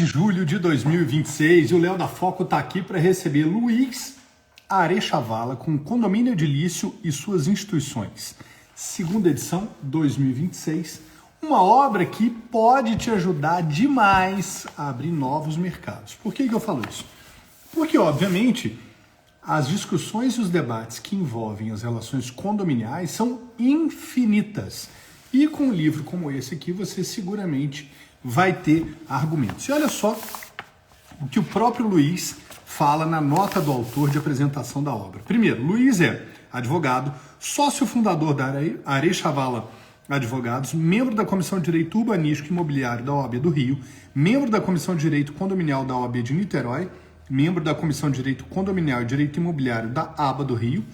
de julho de 2026 e o Léo da Foco está aqui para receber Luiz Arechavala com Condomínio Edilício e suas instituições. Segunda edição 2026, uma obra que pode te ajudar demais a abrir novos mercados. Por que eu falo isso? Porque, obviamente, as discussões e os debates que envolvem as relações condominiais são infinitas. E com um livro como esse aqui, você seguramente vai ter argumentos. E olha só o que o próprio Luiz fala na nota do autor de apresentação da obra. Primeiro, Luiz é advogado, sócio fundador da Arechavala Advogados, membro da Comissão de Direito Urbanístico e Imobiliário da OAB do Rio, membro da Comissão de Direito Condominial da OAB de Niterói, membro da Comissão de Direito Condominial e Direito Imobiliário da ABA do Rio,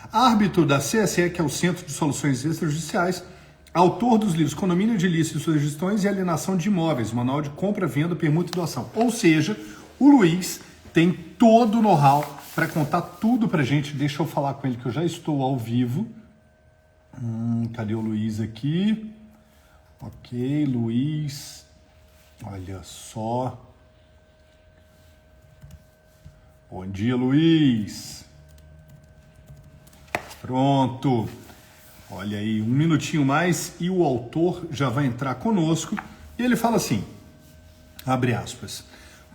árbitro da CSE, que é o Centro de Soluções Extrajudiciais, autor dos livros Condomínio Edilício e suas gestões e Alienação de Imóveis, Manual de Compra, Venda, Permuta e Doação. Ou seja, o Luiz tem todo o know-how para contar tudo pra gente. Deixa eu falar com ele que eu já estou ao vivo. Cadê o Luiz aqui? Ok, Luiz. Olha só. Bom dia, Luiz. Pronto. Olha aí, um minutinho mais e o autor já vai entrar conosco. E ele fala assim, abre aspas,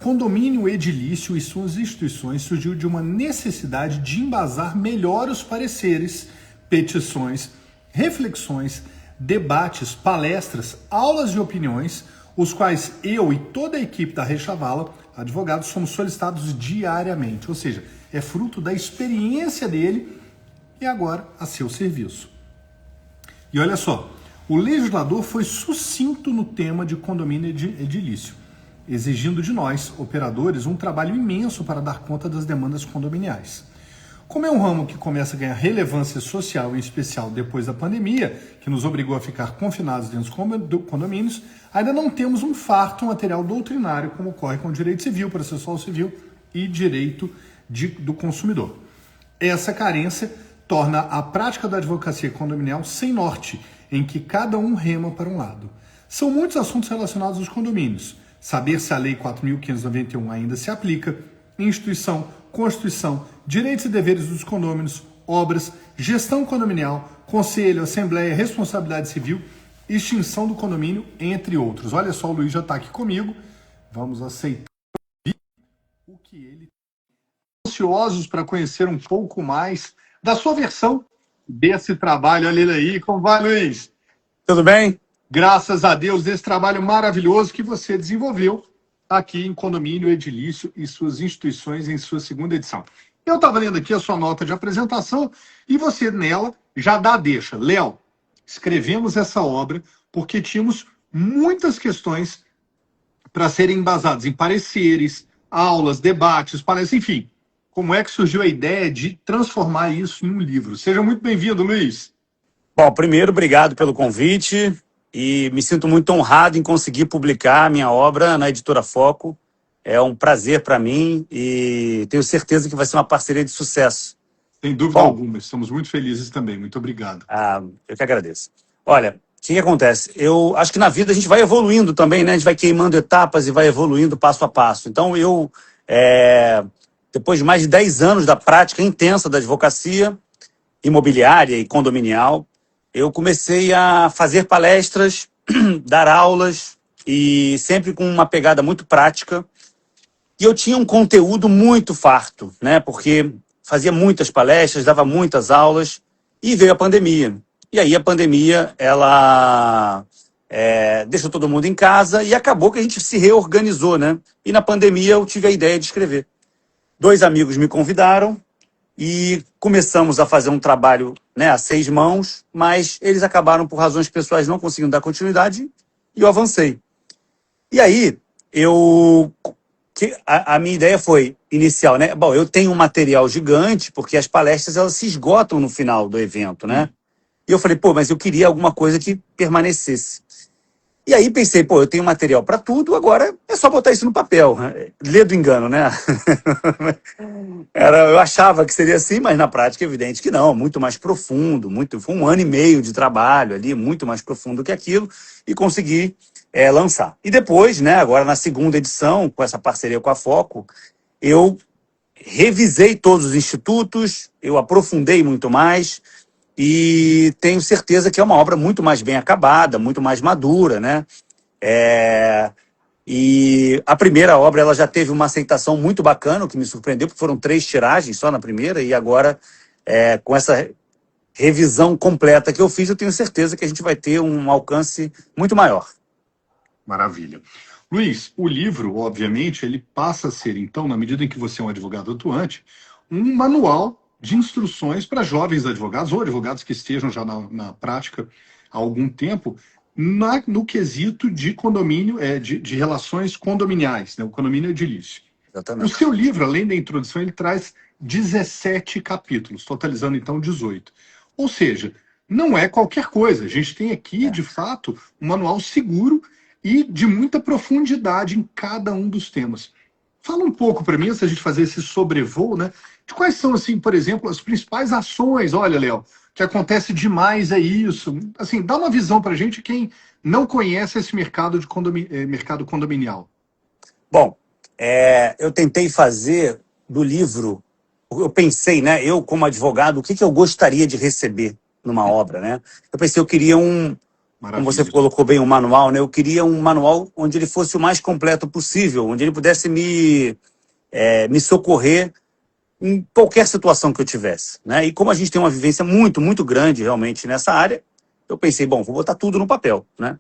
condomínio edilício e suas instituições surgiu de uma necessidade de embasar melhor os pareceres, petições, reflexões, debates, palestras, aulas de opiniões, os quais eu e toda a equipe da Arechavala Advogados somos solicitados diariamente. Ou seja, é fruto da experiência dele e agora a seu serviço. E olha só, o legislador foi sucinto no tema de condomínio edilício, exigindo de nós, operadores, um trabalho imenso para dar conta das demandas condominiais. Como é um ramo que começa a ganhar relevância social, em especial depois da pandemia, que nos obrigou a ficar confinados dentro dos condomínios, ainda não temos um farto material doutrinário, como ocorre com o direito civil, processual civil e direito do consumidor. Essa carência torna a prática da advocacia condominial sem norte, em que cada um rema para um lado. São muitos assuntos relacionados aos condomínios. Saber se a Lei 4.591 ainda se aplica, instituição, constituição, direitos e deveres dos condôminos, obras, gestão condominial, conselho, assembleia, responsabilidade civil, extinção do condomínio, entre outros. Olha só, o Luiz já está aqui comigo. Vamos aceitar o que ele está ansiosos para conhecer um pouco mais da sua versão desse trabalho. Olha ele aí. Como vai, Luiz? Tudo bem? Graças a Deus, desse trabalho maravilhoso que você desenvolveu aqui em Condomínio Edilício e suas instituições em sua segunda edição. Eu estava lendo aqui a sua nota de apresentação e você nela já dá a deixa. Léo, escrevemos essa obra porque tínhamos muitas questões para serem embasadas em pareceres, aulas, debates, palestras, enfim. Como é que surgiu a ideia de transformar isso em um livro? Seja muito bem-vindo, Luiz. Bom, primeiro, obrigado pelo convite e me sinto muito honrado em conseguir publicar a minha obra na Editora Foco. É um prazer para mim e tenho certeza que vai ser uma parceria de sucesso. Sem dúvida alguma, estamos muito felizes também. Muito obrigado. Eu que agradeço. Olha, o que acontece? Eu acho que na vida a gente vai evoluindo também, né? A gente vai queimando etapas e vai evoluindo passo a passo. Então depois de mais de 10 anos da prática intensa da advocacia imobiliária e condominial, eu comecei a fazer palestras, dar aulas e sempre com uma pegada muito prática. E eu tinha um conteúdo muito farto, né? Porque fazia muitas palestras, dava muitas aulas e veio a pandemia. E aí a pandemia, ela deixou todo mundo em casa e acabou que a gente se reorganizou, né? E na pandemia eu tive a ideia de escrever. 2 amigos me convidaram e começamos a fazer um trabalho, né, a 6 mãos, mas eles acabaram, por razões pessoais, não conseguindo dar continuidade e eu avancei. E aí, a minha ideia foi inicial, né? Bom, eu tenho um material gigante, porque as palestras elas se esgotam no final do evento, né? E eu falei, mas eu queria alguma coisa que permanecesse. E aí pensei, eu tenho material para tudo, agora é só botar isso no papel. Lê do engano, né? Eu achava que seria assim, mas na prática é evidente que não, muito mais profundo, foi 1 ano e meio de trabalho ali, muito mais profundo que aquilo, e consegui lançar. E depois, né, agora na segunda edição, com essa parceria com a Foco, eu revisei todos os institutos, eu aprofundei muito mais e tenho certeza que é uma obra muito mais bem acabada, muito mais madura, né? E a primeira obra ela já teve uma aceitação muito bacana, o que me surpreendeu, porque foram 3 tiragens só na primeira, e agora, com essa revisão completa que eu fiz, eu tenho certeza que a gente vai ter um alcance muito maior. Maravilha. Luiz, o livro, obviamente, ele passa a ser, então, na medida em que você é um advogado atuante, um manual de instruções para jovens advogados ou advogados que estejam já na prática há algum tempo, no quesito de condomínio, de relações condominiais, né, o condomínio edilício. O Exatamente. seu livro, além da introdução, ele traz 17 capítulos, totalizando então 18. Ou seja, não é qualquer coisa. A gente tem aqui, de fato, um manual seguro e de muita profundidade em cada um dos temas. Fala um pouco para mim, antes a gente fazer esse sobrevoo, né? De quais são, assim, por exemplo, as principais ações, olha, Léo, que acontece demais é isso. Assim, dá uma visão para a gente, quem não conhece esse mercado de mercado condominial. Bom, eu tentei fazer do livro, eu pensei, né, eu como advogado, o que eu gostaria de receber numa obra, né? Eu pensei, eu queria como você Maravilha. colocou bem, um manual, né? Eu queria um manual onde ele fosse o mais completo possível, onde ele pudesse me socorrer em qualquer situação que eu tivesse, né? E como a gente tem uma vivência muito, muito grande realmente nessa área, eu pensei, bom, vou botar tudo no papel, né?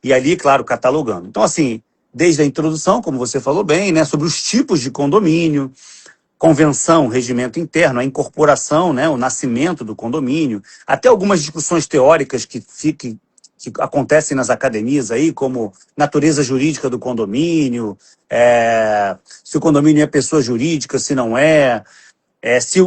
E ali, claro, catalogando. Então, assim, desde a introdução, como você falou bem, né, sobre os tipos de condomínio, convenção, regimento interno, a incorporação, né, o nascimento do condomínio, até algumas discussões teóricas que acontecem nas academias aí, como natureza jurídica do condomínio, se o condomínio é pessoa jurídica, se não é, se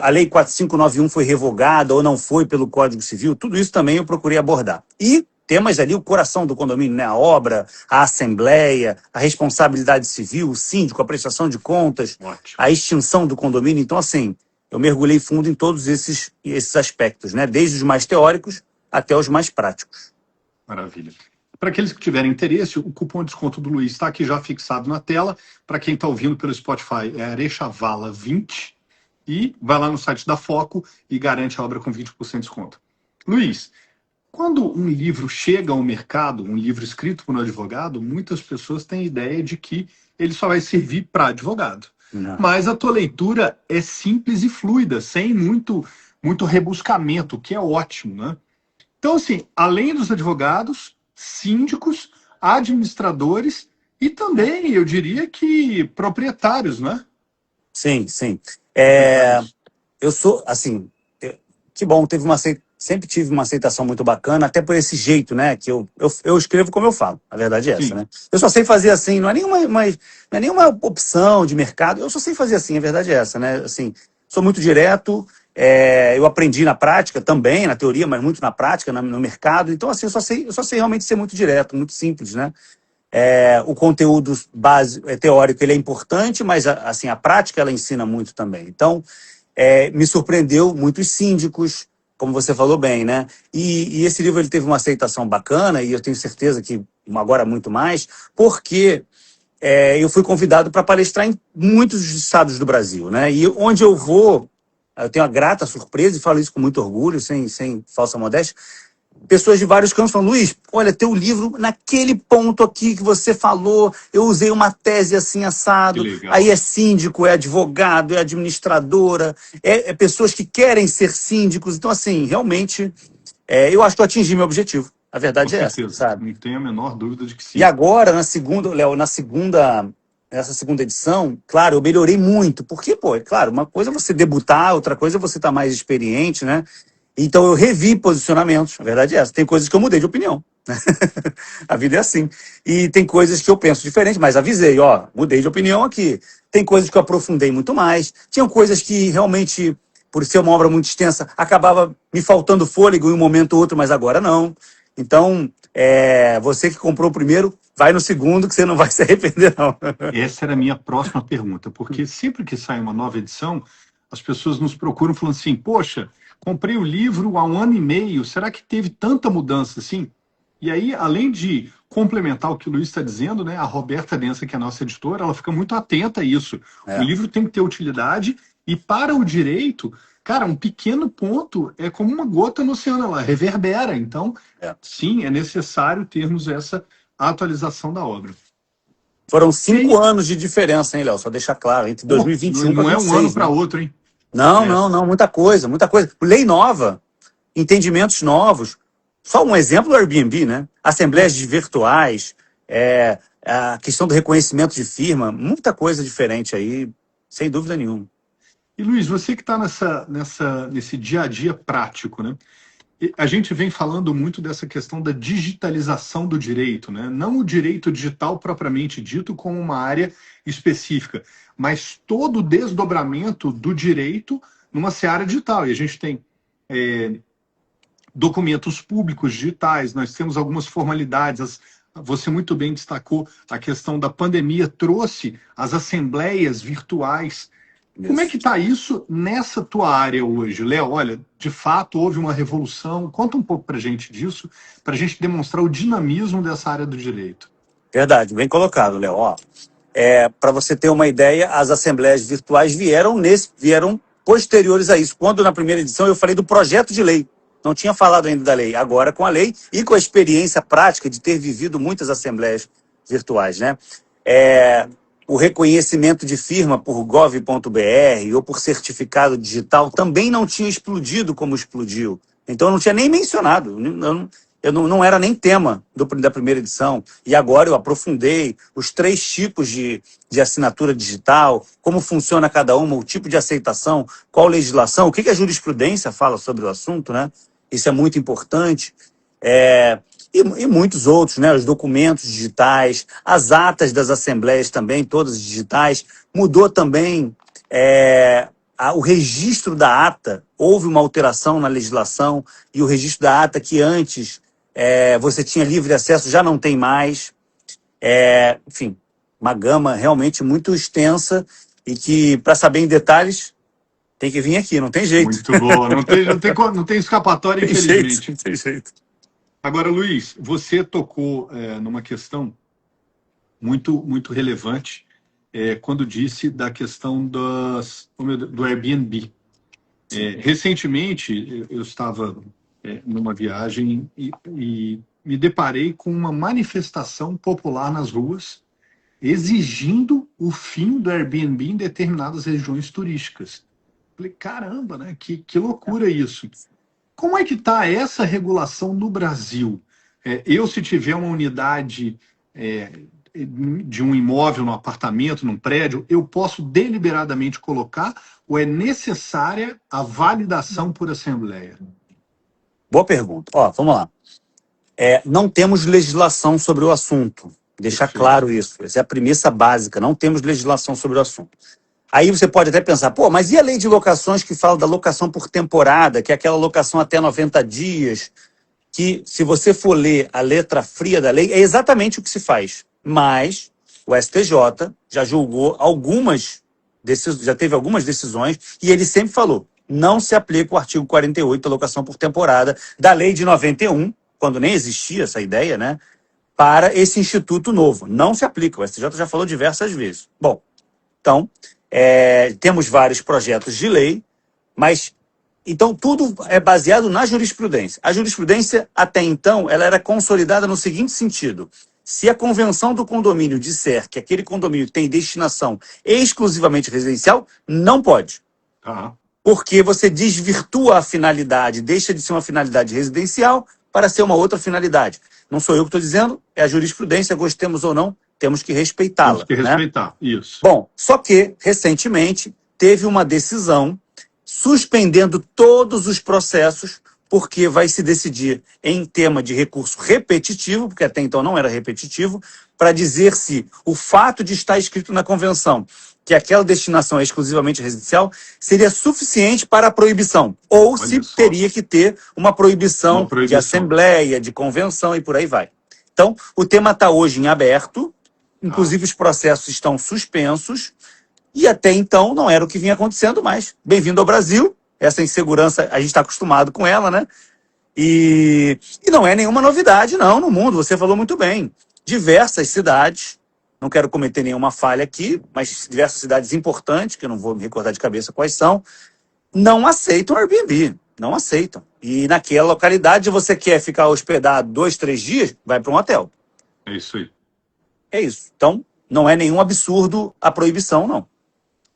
a Lei 4591 foi revogada ou não foi pelo Código Civil, tudo isso também eu procurei abordar. E temas ali, o coração do condomínio, né? A obra, a assembleia, a responsabilidade civil, o síndico, a prestação de contas, Ótimo. a extinção do condomínio. Então, assim, eu mergulhei fundo em todos esses aspectos, né? Desde os mais teóricos até os mais práticos. Maravilha. Para aqueles que tiverem interesse, o cupom de desconto do Luiz está aqui já fixado na tela. Para quem está ouvindo pelo Spotify, é Arechavala20. E vai lá no site da Foco e garante a obra com 20% de desconto. Luiz, quando um livro chega ao mercado, um livro escrito por um advogado, muitas pessoas têm a ideia de que ele só vai servir para advogado. Não. Mas a tua leitura é simples e fluida, sem muito rebuscamento, o que é ótimo, né? Então, assim, além dos advogados, síndicos, administradores e também, eu diria que proprietários, né? Sim, sim. Proprietários. Eu sou, assim, que bom, sempre tive uma aceitação muito bacana, até por esse jeito, né, que eu escrevo como eu falo, a verdade é essa, Sim. né? Eu só sei fazer assim, não é nenhuma opção de mercado, eu só sei fazer assim, a verdade é essa, né? Assim, sou muito direto, eu aprendi na prática também, na teoria, mas muito na prática, no mercado, então assim, eu só sei realmente ser muito direto, muito simples, né? O conteúdo teórico ele é importante, mas assim, a prática ela ensina muito também. Então, me surpreendeu muitos síndicos, como você falou bem, né? E esse livro ele teve uma aceitação bacana, e eu tenho certeza que agora muito mais, porque eu fui convidado para palestrar em muitos estados do Brasil, né? E onde eu vou, eu tenho a grata surpresa, e falo isso com muito orgulho, sem falsa modéstia, pessoas de vários campos falam, Luiz, olha, teu livro, naquele ponto aqui que você falou, eu usei uma tese assim, assado, aí é síndico, é advogado, é administradora, pessoas que querem ser síndicos, então assim, realmente, eu acho que eu atingi meu objetivo, a verdade Com é essa, certeza, sabe? não tenho a menor dúvida de que sim. E agora, Léo, nessa segunda edição, claro, eu melhorei muito, porque, pô, claro, uma coisa é você debutar, outra coisa é você estar mais experiente, né? Então eu revi posicionamentos, a verdade é essa. Tem coisas que eu mudei de opinião. A vida é assim. E tem coisas que eu penso diferente, mas avisei, ó, mudei de opinião aqui. Tem coisas que eu aprofundei muito mais. Tinham coisas que realmente, por ser uma obra muito extensa, acabava me faltando fôlego em um momento ou outro, mas agora não. Então, você que comprou o primeiro, vai no segundo que você não vai se arrepender, não. Essa era a minha próxima pergunta, porque sempre que sai uma nova edição, as pessoas nos procuram falando assim, poxa, comprei o livro há 1 ano e meio, será que teve tanta mudança assim? E aí, além de complementar o que o Luiz está dizendo, né? A Roberta Densa, que é a nossa editora, ela fica muito atenta a isso. O livro tem que ter utilidade e para o direito, cara, um pequeno ponto é como uma gota no oceano, ela reverbera. Então, sim, é necessário termos essa atualização da obra. Foram 5 anos de diferença, hein, Léo? Só deixar claro, entre 2021 e 2026. Não é um ano para né? outro, hein? Não, muita coisa, muita coisa. Lei nova, entendimentos novos. Só um exemplo do Airbnb, né? Assembleias virtuais, a questão do reconhecimento de firma, muita coisa diferente aí, sem dúvida nenhuma. E Luiz, você que está nesse dia a dia prático, né? A gente vem falando muito dessa questão da digitalização do direito, né? Não o direito digital propriamente dito como uma área específica, mas todo o desdobramento do direito numa seara digital. E a gente tem documentos públicos digitais, nós temos algumas formalidades. Você muito bem destacou a questão da pandemia, trouxe as assembleias virtuais. Como é que está isso nessa tua área hoje, Léo? Olha, de fato houve uma revolução. Conta um pouco para a gente disso, para a gente demonstrar o dinamismo dessa área do direito. Verdade, bem colocado, Léo. Para você ter uma ideia, as assembleias virtuais vieram posteriores a isso. Quando na primeira edição eu falei do projeto de lei, não tinha falado ainda da lei. Agora com a lei e com a experiência prática de ter vivido muitas assembleias virtuais, né? O reconhecimento de firma por gov.br ou por certificado digital também não tinha explodido como explodiu. Então eu não tinha nem mencionado, eu não era nem tema da primeira edição. E agora eu aprofundei os 3 tipos de assinatura digital, como funciona cada uma, o tipo de aceitação, qual legislação, o que a jurisprudência fala sobre o assunto, né? Isso é muito importante. E muitos outros, né? Os documentos digitais, as atas das assembleias também, todas digitais. Mudou também o registro da ata. Houve uma alteração na legislação e o registro da ata que antes você tinha livre acesso, já não tem mais. Enfim, uma gama realmente muito extensa e que, para saber em detalhes, tem que vir aqui, não tem jeito. Muito boa, não tem escapatória, infelizmente. Não tem jeito. Agora, Luiz, você tocou numa questão muito, muito relevante quando disse da questão do Airbnb. Recentemente, eu estava numa viagem e me deparei com uma manifestação popular nas ruas exigindo o fim do Airbnb em determinadas regiões turísticas. Falei, caramba, né? Que loucura isso. Como é que está essa regulação no Brasil? Se tiver uma unidade de um imóvel, num apartamento, num prédio, eu posso deliberadamente colocar ou é necessária a validação por assembleia? Boa pergunta. Vamos lá. Não temos legislação sobre o assunto. Deixar claro isso. Essa é a premissa básica. Não temos legislação sobre o assunto. Aí você pode até pensar, mas e a lei de locações que fala da locação por temporada, que é aquela locação até 90 dias, que se você for ler a letra fria da lei, é exatamente o que se faz. Mas o STJ já julgou já teve algumas decisões, e ele sempre falou, não se aplica o artigo 48 da locação por temporada da lei de 91, quando nem existia essa ideia, né, para esse instituto novo. Não se aplica, o STJ já falou diversas vezes. Bom, então, temos vários projetos de lei, mas então tudo é baseado na jurisprudência. A jurisprudência, até então, ela era consolidada no seguinte sentido: se a convenção do condomínio disser que aquele condomínio tem destinação exclusivamente residencial, não pode. Porque você desvirtua a finalidade, deixa de ser uma finalidade residencial para ser uma outra finalidade. Não sou eu que estou dizendo, é a jurisprudência, gostemos ou não, temos que respeitá-la. Temos que respeitar, né? Isso. Bom, só que, recentemente, teve uma decisão suspendendo todos os processos, porque vai se decidir em tema de recurso repetitivo, porque até então não era repetitivo, para dizer se o fato de estar escrito na convenção que aquela destinação é exclusivamente residencial seria suficiente para a proibição, ou se teria que ter uma proibição de assembleia, de convenção e por aí vai. Então, o tema está hoje em aberto, inclusive os processos estão suspensos, e até então não era o que vinha acontecendo mais. Bem-vindo ao Brasil, essa insegurança, a gente está acostumado com ela, né? E não é nenhuma novidade, não, no mundo. Você falou muito bem. Diversas cidades, não quero cometer nenhuma falha aqui, mas diversas cidades importantes, que eu não vou me recordar de cabeça quais são, não aceitam Airbnb. Não aceitam. E naquela localidade você quer ficar hospedado 2, 3 dias, vai para um hotel. É isso aí. É isso. Então, não é nenhum absurdo a proibição, não.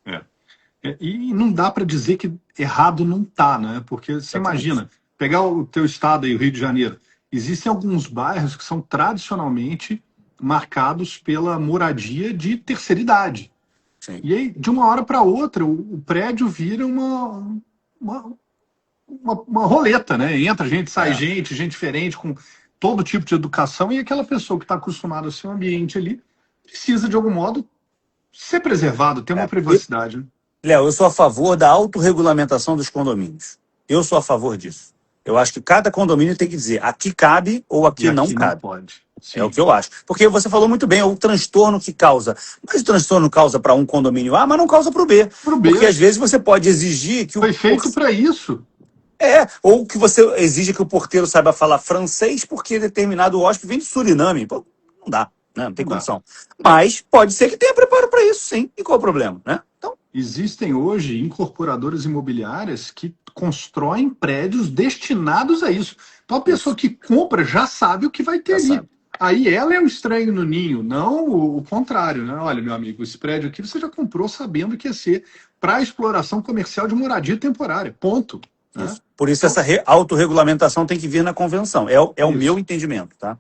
É. E não dá para dizer que errado não tá, né? Porque você Exatamente. imagina, pegar o teu estado aí, o Rio de Janeiro, existem alguns bairros que são tradicionalmente marcados pela moradia de terceira idade. Sim. E aí, de uma hora para outra, o prédio vira uma, uma roleta, né? Entra gente, sai É. gente, gente diferente, com todo tipo de educação, e aquela pessoa que está acostumada ao seu ambiente ali precisa, de algum modo, ser preservado, ter uma É. privacidade, né? Léo, eu sou a favor da autorregulamentação dos condomínios. Eu sou a favor disso. Eu acho que cada condomínio tem que dizer aqui cabe ou E aqui não aqui não cabe. pode. É o Sim. que eu acho. Porque você falou muito bem, é o transtorno que causa. Mas o transtorno causa para um condomínio A, mas não causa para o B. Pro Porque B, às vezes você pode exigir que foi feito para isso. ou que você exija que o porteiro saiba falar francês porque determinado hóspede vem de Suriname. Pô, não dá, né? Não tem Não dá. condição. Mas pode ser que tenha preparo para isso, sim. E qual é o problema, né? Então, Existem hoje incorporadoras imobiliárias que constroem prédios destinados a isso. Então a pessoa isso, que compra já sabe o que vai ter já ali. sabe. Aí ela é o estranho no ninho, não o contrário, né? Olha, meu amigo, esse prédio aqui você já comprou sabendo que ia ser para exploração comercial de moradia temporária. Ponto. Né? Isso. Por isso, Então, essa autorregulamentação tem que vir na convenção. É o meu isso. entendimento, tá?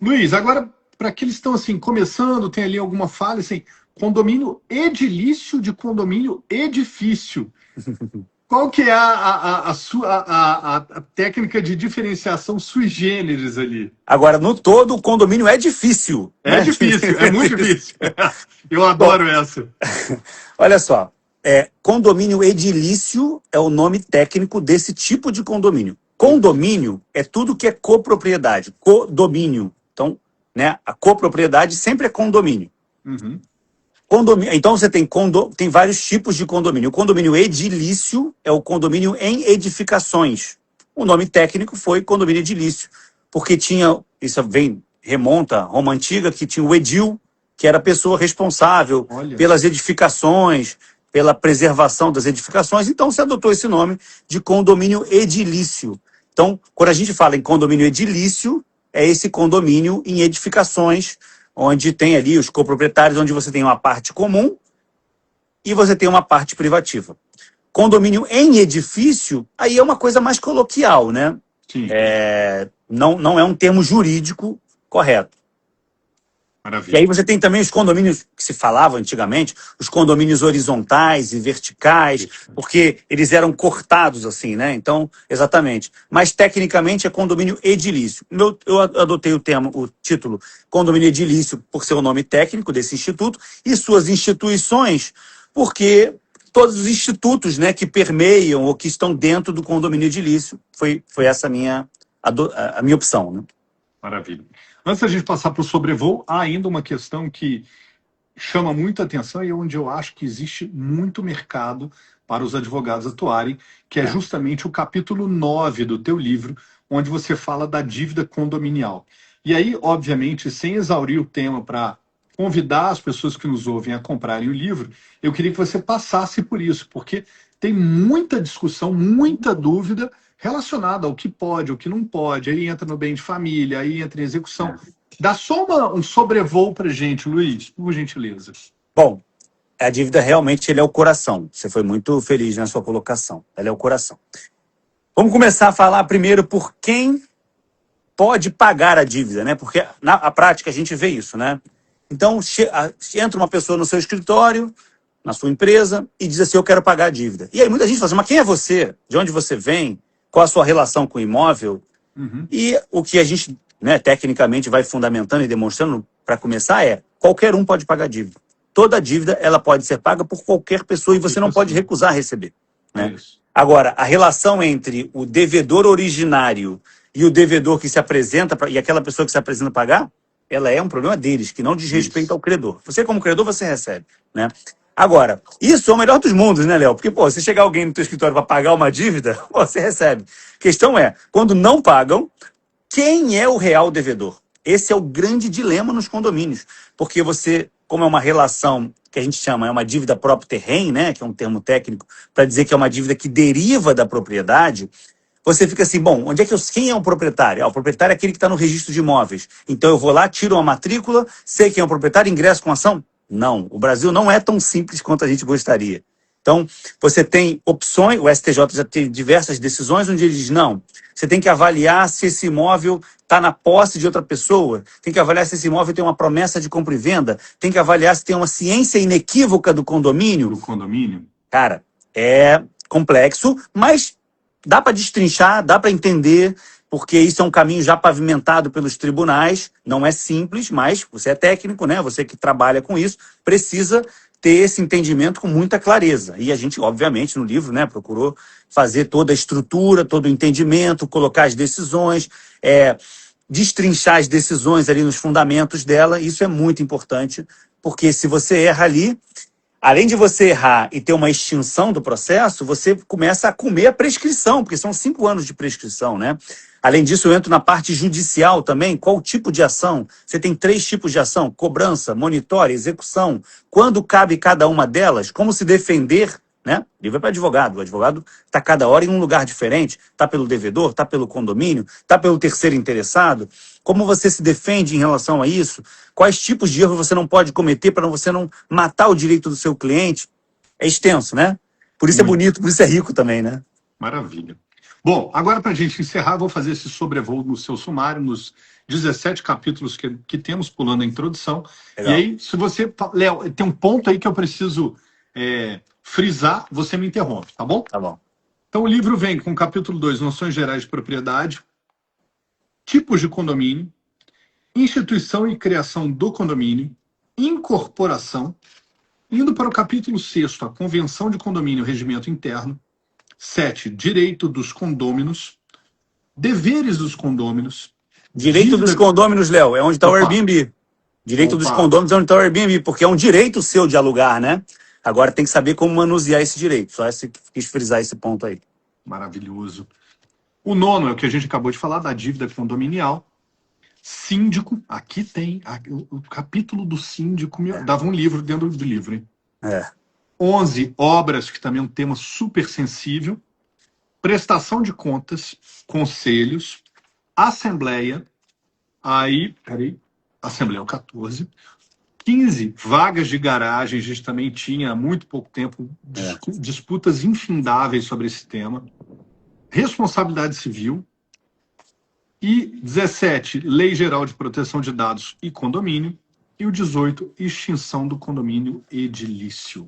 Luiz, agora, para aqueles que estão assim, começando, tem ali alguma falha, assim, condomínio edilício de condomínio edifício. Qual que é a técnica de diferenciação sui generis ali? Agora, no todo, o condomínio é difícil, É né? difícil, é muito difícil. Eu Bom, adoro essa. olha só. Condomínio edilício é o nome técnico desse tipo de condomínio. Condomínio é tudo que é copropriedade, codomínio. Então, né, a copropriedade sempre é condomínio. Uhum. Então você tem vários tipos de condomínio. O condomínio edilício é o condomínio em edificações. O nome técnico foi condomínio edilício, porque remonta a Roma Antiga, que tinha o edil, que era a pessoa responsável Olha, pelas edificações, pela preservação das edificações. Então se adotou esse nome de condomínio edilício. Então, quando a gente fala em condomínio edilício, é esse condomínio em edificações, onde tem ali os coproprietários, onde você tem uma parte comum e você tem uma parte privativa. Condomínio em edifício, aí é uma coisa mais coloquial, né? sim, Não é um termo jurídico correto. E maravilha. aí você tem também os condomínios que se falava antigamente, os condomínios horizontais e verticais, porque eles eram cortados assim, né? Então, exatamente. Mas tecnicamente é condomínio edilício. Eu adotei o título condomínio edilício por ser o nome técnico desse instituto e suas instituições, porque todos os institutos, né, que permeiam ou que estão dentro do condomínio edilício, foi essa a minha opção, né? Maravilha. Antes da gente passar para o sobrevoo, há ainda uma questão que chama muita atenção e onde eu acho que existe muito mercado para os advogados atuarem, que é É. justamente o capítulo 9 do teu livro, onde você fala da dívida condominial. E aí, obviamente, sem exaurir o tema para convidar as pessoas que nos ouvem a comprarem o livro, eu queria que você passasse por isso, porque tem muita discussão, muita dúvida relacionada ao que pode, ao que não pode. Aí entra no bem de família, aí entra em execução. Dá só um sobrevoo para gente, Luiz, por gentileza. Bom, a dívida realmente ele é o coração. Você foi muito feliz na sua colocação. Ela é o coração. Vamos começar a falar primeiro por quem pode pagar a dívida, né? Porque na prática a gente vê isso, né? Então, entra uma pessoa no seu escritório, na sua empresa, e diz assim, eu quero pagar a dívida. E aí muita gente fala assim, mas quem é você? De onde você vem? Qual a sua relação com o imóvel? Uhum. E o que a gente, né, tecnicamente vai fundamentando e demonstrando para começar qualquer um pode pagar dívida. Toda dívida ela pode ser paga por qualquer pessoa e você não pode recusar receber. Né? Agora, a relação entre o devedor originário e o devedor que se apresenta, e aquela pessoa que se apresenta a pagar, ela é um problema deles, que não diz respeito ao credor. Você, como credor, você recebe. Né? Agora, isso é o melhor dos mundos, né, Léo? Porque, pô, se chegar alguém no teu escritório para pagar uma dívida, pô, você recebe. A questão é, quando não pagam, quem é o real devedor? Esse é o grande dilema nos condomínios. Porque você, como é uma relação que a gente chama, é uma dívida próprio terreno, né, que é um termo técnico, para dizer que é uma dívida que deriva da propriedade, você fica assim, bom, onde é que quem é o proprietário? O proprietário é aquele que está no registro de imóveis. Então eu vou lá, tiro uma matrícula, sei quem é o proprietário, ingresso com ação? Não, o Brasil não é tão simples quanto a gente gostaria. Então, você tem opções, o STJ já teve diversas decisões onde ele diz, não, você tem que avaliar se esse imóvel está na posse de outra pessoa, tem que avaliar se esse imóvel tem uma promessa de compra e venda, tem que avaliar se tem uma ciência inequívoca do condomínio. Do condomínio? Cara, é complexo, mas dá para destrinchar, dá para entender, porque isso é um caminho já pavimentado pelos tribunais, não é simples, mas você é técnico, né? Você que trabalha com isso, precisa ter esse entendimento com muita clareza. E a gente, obviamente, no livro, né, procurou fazer toda a estrutura, todo o entendimento, colocar as decisões, destrinchar as decisões ali nos fundamentos dela. Isso é muito importante, porque se você erra ali, além de você errar e ter uma extinção do processo, você começa a comer a prescrição, porque são 5 anos de prescrição, né? Além disso, eu entro na parte judicial também. Qual tipo de ação? Você tem 3 tipos de ação: cobrança, monitória, execução. Quando cabe cada uma delas? Como se defender, né? O livro é para advogado. O advogado está cada hora em um lugar diferente. Está pelo devedor, está pelo condomínio, está pelo terceiro interessado. Como você se defende em relação a isso? Quais tipos de erros você não pode cometer para você não matar o direito do seu cliente? É extenso, né? Por isso é bonito, por isso é rico também, né? Maravilha. Bom, agora para a gente encerrar, vou fazer esse sobrevoo no seu sumário, nos 17 capítulos que temos, pulando a introdução. Legal. E aí, se você... Léo, tem um ponto aí que eu preciso frisar, você me interrompe, tá bom? Tá bom. Então, o livro vem com capítulo 2, noções gerais de propriedade, tipos de condomínio, instituição e criação do condomínio, incorporação, indo para o capítulo 6, a convenção de condomínio e regimento interno, 7, direito dos condôminos, deveres dos condôminos. Direito dos condôminos, Léo, é onde está o Airbnb. Direito dos condôminos é onde está o Airbnb, porque é um direito seu de alugar, né? Agora tem que saber como manusear esse direito. Só quis frisar esse ponto aí. Maravilhoso. O 9 é o que a gente acabou de falar, da dívida condominial. Síndico, aqui tem o capítulo do síndico, dava um livro dentro do livro, hein? 11, obras, que também é um tema super sensível. Prestação de contas, conselhos, assembleia, assembleia é o 14. 15, vagas de garagem, a gente também tinha há muito pouco tempo disputas infindáveis sobre esse tema. Responsabilidade civil. E 17, Lei Geral de Proteção de Dados e Condomínio. E o 18, extinção do condomínio edilício.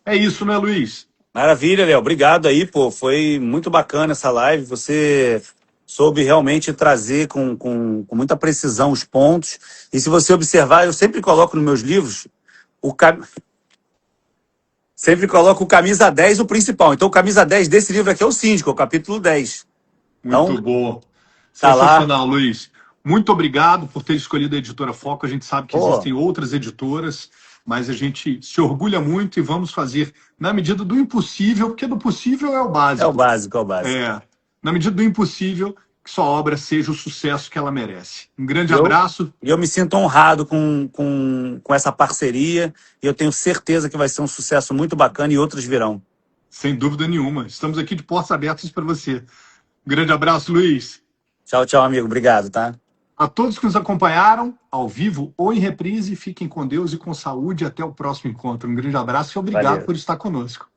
É isso, né, Luiz? Maravilha, Léo. Obrigado aí, pô. Foi muito bacana essa live. Você soube realmente trazer com muita precisão os pontos. E se você observar, eu sempre coloco nos meus livros sempre coloco o camisa 10, o principal. Então, o camisa 10 desse livro aqui é o síndico, é o capítulo 10. Muito bom. Tá Sensacional, lá. Luiz. Muito obrigado por ter escolhido a Editora Foco. A gente sabe que existem outras editoras, mas a gente se orgulha muito e vamos fazer na medida do impossível, porque do possível é o básico. É o básico. Na medida do impossível, que sua obra seja o sucesso que ela merece. Um grande abraço. E eu me sinto honrado com essa parceria e eu tenho certeza que vai ser um sucesso muito bacana e outros virão. Sem dúvida nenhuma. Estamos aqui de portas abertas para você. Um grande abraço, Luiz. Tchau, tchau, amigo. Obrigado, tá? A todos que nos acompanharam, ao vivo ou em reprise, fiquem com Deus e com saúde. Até o próximo encontro. Um grande abraço e obrigado por estar conosco.